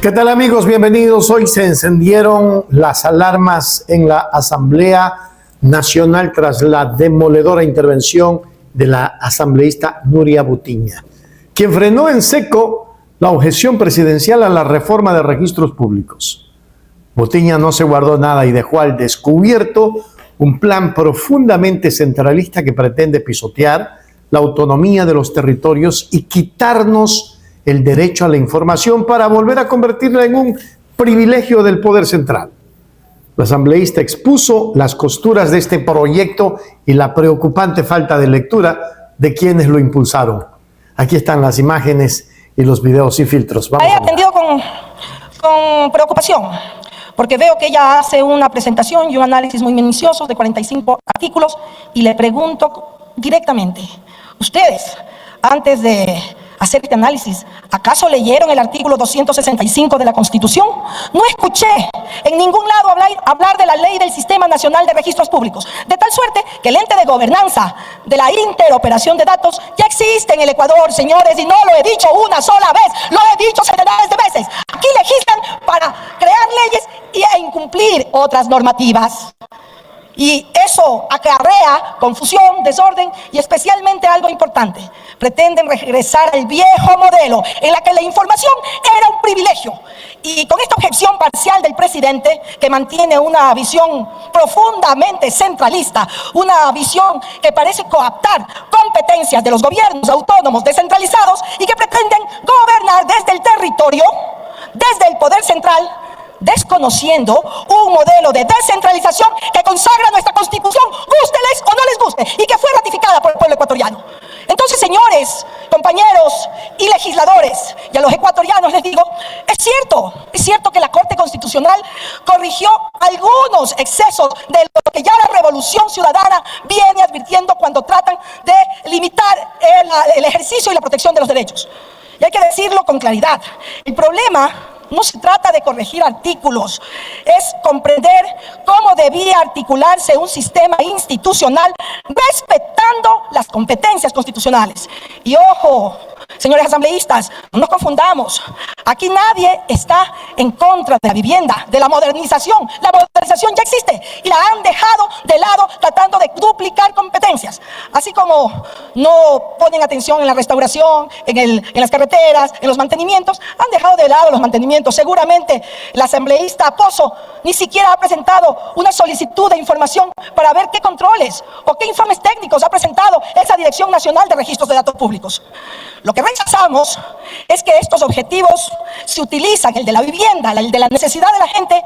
¿Qué tal, amigos? Bienvenidos. Hoy se encendieron las alarmas en la Asamblea Nacional tras la demoledora intervención de la asambleísta Nuria Butiña, quien frenó en seco la objeción presidencial a la reforma de registros públicos. Butiña no se guardó nada y dejó al descubierto un plan profundamente centralista que pretende pisotear la autonomía de los territorios y quitarnos el derecho a la información para volver a convertirla en un privilegio del poder central. La asambleísta expuso las costuras de este proyecto y la preocupante falta de lectura de quienes lo impulsaron. Aquí están las imágenes y los videos sin filtros. He atendido con preocupación, porque veo que ella hace una presentación y un análisis muy minucioso de 45 artículos y le pregunto directamente, ustedes, antes de hacer este análisis, ¿acaso leyeron el artículo 265 de la Constitución? No escuché en ningún lado hablar de la Ley del Sistema Nacional de Registros Públicos, de tal suerte que el ente de gobernanza de la interoperación de datos ya existe en el Ecuador, señores, y no lo he dicho una sola vez, lo he dicho centenares de veces. Aquí legislan para crear leyes e incumplir otras normativas. Y eso acarrea confusión, desorden y especialmente algo importante. Pretenden regresar al viejo modelo en la que la información era un privilegio. Y con esta objeción parcial del presidente, que mantiene una visión profundamente centralista, una visión que parece coaptar competencias de los gobiernos autónomos descentralizados y que pretenden gobernar desde el territorio, desde el poder central, desconociendo un modelo de descentralización que consagra nuestra Constitución, gústeles o no les guste, y que fue ratificada por el pueblo ecuatoriano. Entonces, señores, compañeros y legisladores, y a los ecuatorianos les digo, es cierto que la Corte Constitucional corrigió algunos excesos de lo que ya la Revolución Ciudadana viene advirtiendo cuando tratan de limitar el ejercicio y la protección de los derechos. Y hay que decirlo con claridad, el problema no se trata de corregir artículos, es comprender cómo debía articularse un sistema institucional respetando las competencias constitucionales. Y ojo, señores asambleístas, no nos confundamos. Aquí nadie está en contra de la vivienda, de la modernización. La modernización ya existe y la han dejado de lado tratando de duplicar competencias. Así como no ponen atención en la restauración, en las carreteras, en los mantenimientos, han dejado de lado los mantenimientos. Seguramente la asambleísta Pozo ni siquiera ha presentado una solicitud de información para ver qué controles o qué informes técnicos ha presentado esa Dirección Nacional de Registros de Datos Públicos. Lo que rechazamos es que estos objetivos se utilizan, el de la vivienda, el de la necesidad de la gente,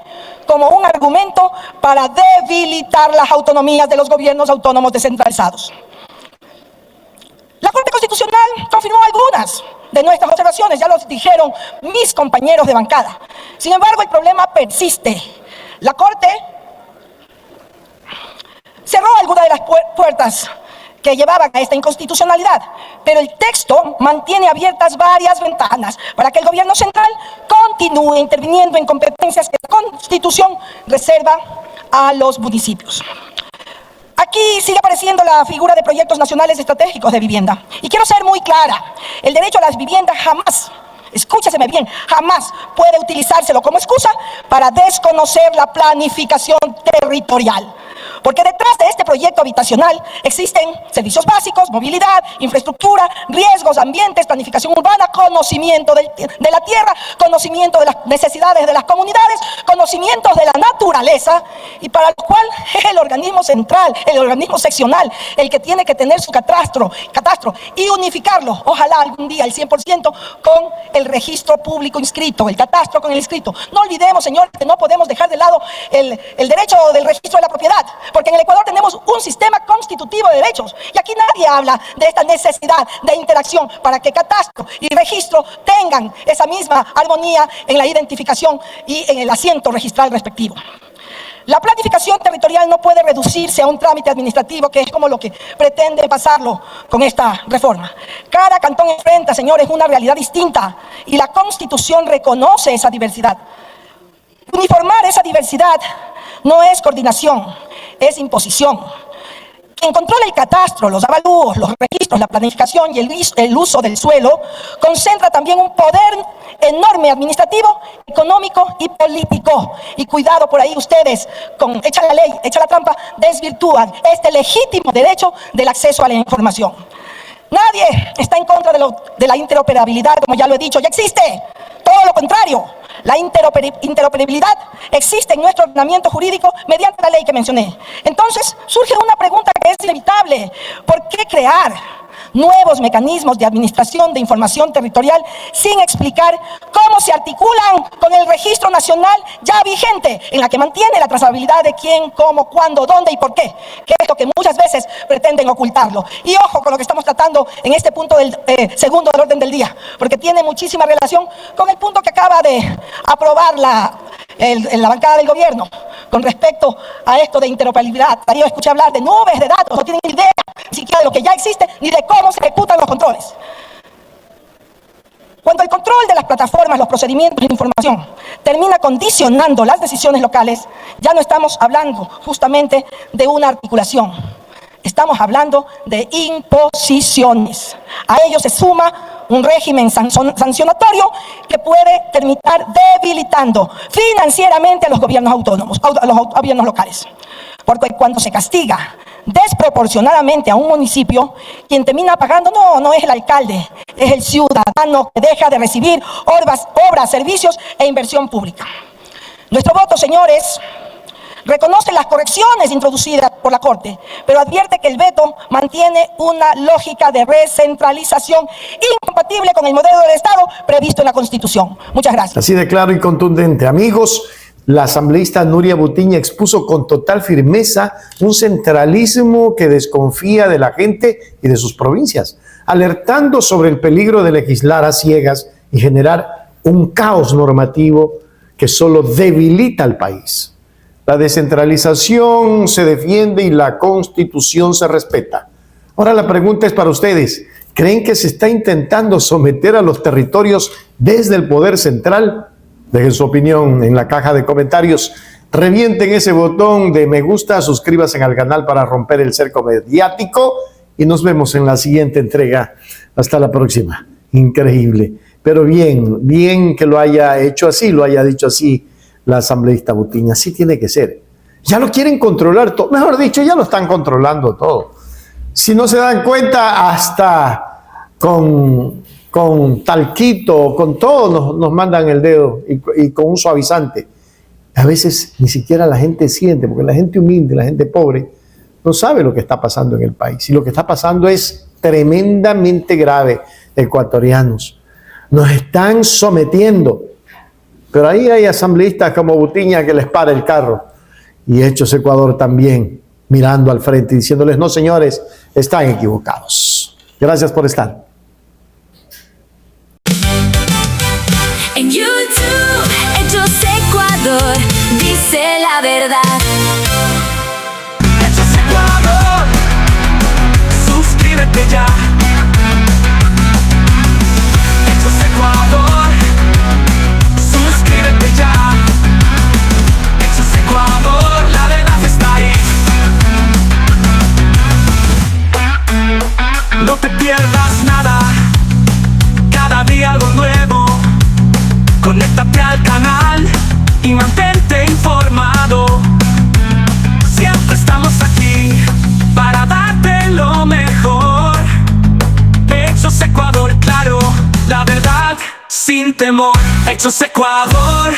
como un argumento para debilitar las autonomías de los gobiernos autónomos descentralizados. La Corte Constitucional confirmó algunas de nuestras observaciones, ya lo dijeron mis compañeros de bancada. Sin embargo, el problema persiste. La Corte cerró algunas de las puertas que llevaban a esta inconstitucionalidad, pero el texto mantiene abiertas varias ventanas para que el gobierno central continúe interviniendo en competencias que la Constitución reserva a los municipios. Aquí sigue apareciendo la figura de proyectos nacionales estratégicos de vivienda. Y quiero ser muy clara, el derecho a las viviendas jamás, escúcheseme bien, jamás puede utilizárselo como excusa para desconocer la planificación territorial. Porque detrás de este proyecto habitacional existen servicios básicos, movilidad, infraestructura, riesgos, ambientes, planificación urbana, conocimiento de la tierra, conocimiento de las necesidades de las comunidades, conocimientos de la naturaleza, y para lo cual el organismo central, el organismo seccional, el que tiene que tener su catastro y unificarlo, ojalá algún día el 100% con el registro público inscrito, el catastro con el inscrito. No olvidemos, señores, que no podemos dejar de lado el derecho del registro de la propiedad, porque en el Ecuador tenemos un sistema constitutivo de derechos y aquí nadie habla de esta necesidad de interacción para que catastro y registro tengan esa misma armonía en la identificación y en el asiento registral respectivo. La planificación territorial no puede reducirse a un trámite administrativo, que es como lo que pretende pasarlo con esta reforma. Cada cantón enfrenta, señores, una realidad distinta y la Constitución reconoce esa diversidad. Uniformar esa diversidad no es coordinación, es imposición. Quien controla el catastro, los avalúos, los registros, la planificación y el uso del suelo, concentra también un poder enorme administrativo, económico y político. Y cuidado por ahí ustedes, con echa la ley, echa la trampa, desvirtúan este legítimo derecho del acceso a la información. Nadie está en contra de la interoperabilidad, como ya lo he dicho, ya existe. Todo lo contrario, la interoperabilidad existe en nuestro ordenamiento jurídico mediante la ley que mencioné. Entonces, surge una pregunta que es inevitable. ¿Por qué crear nuevos mecanismos de administración de información territorial sin explicar cómo se articulan con el registro nacional ya vigente, en la que mantiene la trazabilidad de quién, cómo, cuándo, dónde y por qué? Que es lo que muchas veces pretenden ocultarlo. Y ojo con lo que estamos tratando en este punto del segundo del orden del día, porque tiene muchísima relación con el punto que acaba de aprobar la bancada del gobierno con respecto a esto de interoperabilidad. Yo escuché hablar de nubes de datos, no tienen idea ni siquiera de lo que ya existe ni de cómo se ejecutan los controles. Cuando el control de las plataformas, los procedimientos de información termina condicionando las decisiones locales, ya no estamos hablando justamente de una articulación. Estamos hablando de imposiciones. A ello se suma un régimen sancionatorio que puede terminar debilitando financieramente a los gobiernos autónomos, a los gobiernos locales. Porque cuando se castiga desproporcionadamente a un municipio, quien termina pagando no es el alcalde, es el ciudadano que deja de recibir obras, servicios e inversión pública. Nuestro voto, señores, reconoce las correcciones introducidas por la Corte, pero advierte que el veto mantiene una lógica de recentralización incompatible con el modelo del Estado previsto en la Constitución. Muchas gracias. Así de claro y contundente. Amigos, la asambleísta Nuria Butiña expuso con total firmeza un centralismo que desconfía de la gente y de sus provincias, alertando sobre el peligro de legislar a ciegas y generar un caos normativo que solo debilita al país. La descentralización se defiende y la Constitución se respeta. Ahora la pregunta es para ustedes. ¿Creen que se está intentando someter a los territorios desde el poder central? Dejen su opinión en la caja de comentarios. Revienten ese botón de me gusta, suscríbanse al canal para romper el cerco mediático y nos vemos en la siguiente entrega. Hasta la próxima. Increíble. Pero bien que lo haya hecho así, lo haya dicho así la asambleísta Butiña. Así tiene que ser. Ya lo quieren controlar todo. Mejor dicho, ya lo están controlando todo. Si no se dan cuenta, hasta con talquito, con todo nos mandan el dedo y con un suavizante. A veces ni siquiera la gente siente, porque la gente humilde, la gente pobre, no sabe lo que está pasando en el país. Y lo que está pasando es tremendamente grave, ecuatorianos. Nos están sometiendo. Pero ahí hay asambleístas como Butiña que les para el carro. Y Hechos Ecuador también, mirando al frente y diciéndoles, no señores, están equivocados. Gracias por estar. En YouTube, Hechos Ecuador, dice la verdad. Hechos Ecuador, suscríbete ya. Hechos Ecuador, suscríbete ya. Hechos Ecuador, la verdad está ahí. No te pierdas nada, cada día algo nuevo. Conéctate al canal y mantente informado. Siempre estamos aquí para darte lo mejor. Hechos Ecuador, claro, la verdad sin temor. Hechos Ecuador.